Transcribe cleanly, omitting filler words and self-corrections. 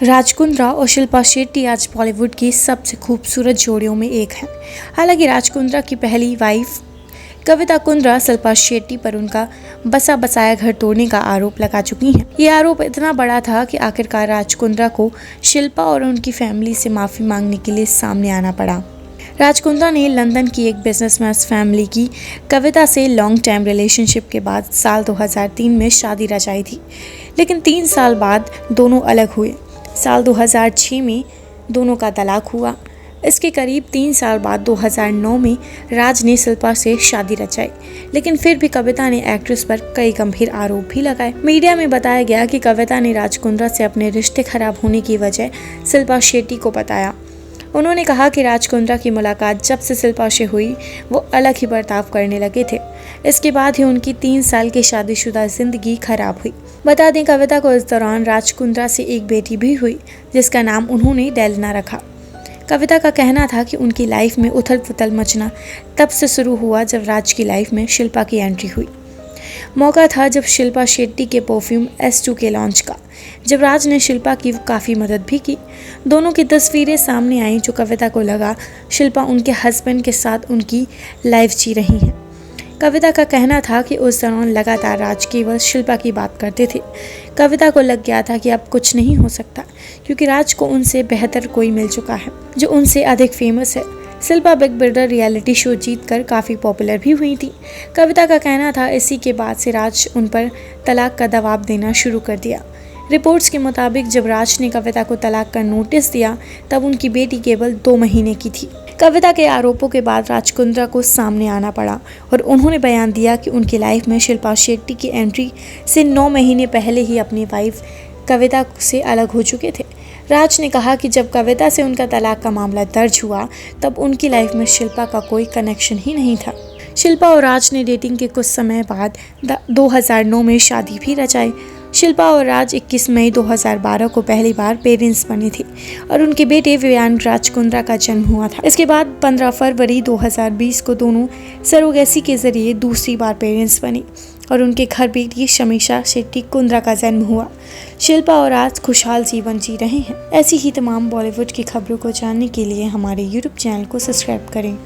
राज कुंद्रा और शिल्पा शेट्टी आज बॉलीवुड की सबसे खूबसूरत जोड़ियों में एक हैं। हालांकि राज कुंद्रा की पहली वाइफ कविता कुंद्रा शिल्पा शेट्टी पर उनका बसा बसाया घर तोड़ने का आरोप लगा चुकी हैं। ये आरोप इतना बड़ा था कि आखिरकार राज कुंद्रा को शिल्पा और उनकी फैमिली से माफी मांगने के लिए सामने आना पड़ा। राज कुंद्रा ने लंदन की एक बिजनेसमैन फैमिली की कविता से लॉन्ग टाइम रिलेशनशिप के बाद साल 2003 में शादी रचाई थी, लेकिन 3 साल बाद दोनों अलग हुए। साल 2006 में दोनों का तलाक हुआ। इसके करीब 3 साल बाद 2009 में राज ने शिल्पा से शादी रचाई, लेकिन फिर भी कविता ने एक्ट्रेस पर कई गंभीर आरोप भी लगाए। मीडिया में बताया गया कि कविता ने राज कुंद्रा से अपने रिश्ते खराब होने की वजह शिल्पा शेट्टी को बताया। उन्होंने कहा कि राज कुंद्रा की मुलाकात जब से शिल्पा से हुई वो अलग ही बर्ताव करने लगे थे। इसके बाद ही उनकी 3 साल की शादीशुदा जिंदगी खराब हुई। बता दें, कविता को इस दौरान राज कुंद्रा से एक बेटी भी हुई, जिसका नाम उन्होंने डेलिना रखा। कविता का कहना था कि उनकी लाइफ में उथल पुथल मचना तब से शुरू हुआ जब राज की लाइफ में शिल्पा की एंट्री हुई। मौका था जब शिल्पा शेट्टी के परफ्यूम S2 के लॉन्च का, जब राज ने शिल्पा की काफ़ी मदद भी की। दोनों की तस्वीरें सामने आईं जो कविता को लगा शिल्पा उनके हस्बैंड के साथ उनकी लाइफ जी रही हैं। कविता का कहना था कि उस दौरान लगातार राज केवल शिल्पा की बात करते थे। कविता को लग गया था कि अब कुछ नहीं हो सकता, क्योंकि राज को उनसे बेहतर कोई मिल चुका है जो उनसे अधिक फेमस है। Shilpa big brother reality show जीतकर काफ़ी पॉपुलर भी हुई थी। कविता का कहना था इसी के बाद से राज उन पर तलाक का दबाव देना शुरू कर दिया। रिपोर्ट्स के मुताबिक जब राज ने कविता को तलाक का नोटिस दिया तब उनकी बेटी केवल 2 महीने की थी। कविता के आरोपों के बाद राज कुंद्रा को सामने आना पड़ा और उन्होंने बयान दिया कि उनकी लाइफ में शिल्पा शेट्टी की एंट्री से 9 महीने पहले ही अपनी वाइफ कविता से अलग हो चुके थे। राज ने कहा कि जब कविता से उनका तलाक का मामला दर्ज हुआ तब उनकी लाइफ में शिल्पा का कोई कनेक्शन ही नहीं था। शिल्पा और राज ने डेटिंग के कुछ समय बाद 2009 में शादी भी रचाई। शिल्पा और राज 21 मई 2012 को पहली बार पेरेंट्स बने थे और उनके बेटे विव्यान राज कुंद्रा का जन्म हुआ था। इसके बाद 15 फरवरी 2020 को दोनों सरोगेसी के जरिए दूसरी बार पेरेंट्स बनी और उनके घर बेटी शमीशा शेट्टी कुंद्रा का जन्म हुआ। शिल्पा और राज खुशहाल जीवन जी रहे हैं। ऐसी ही तमाम बॉलीवुड की खबरों को जानने के लिए हमारे YouTube चैनल को सब्सक्राइब करें।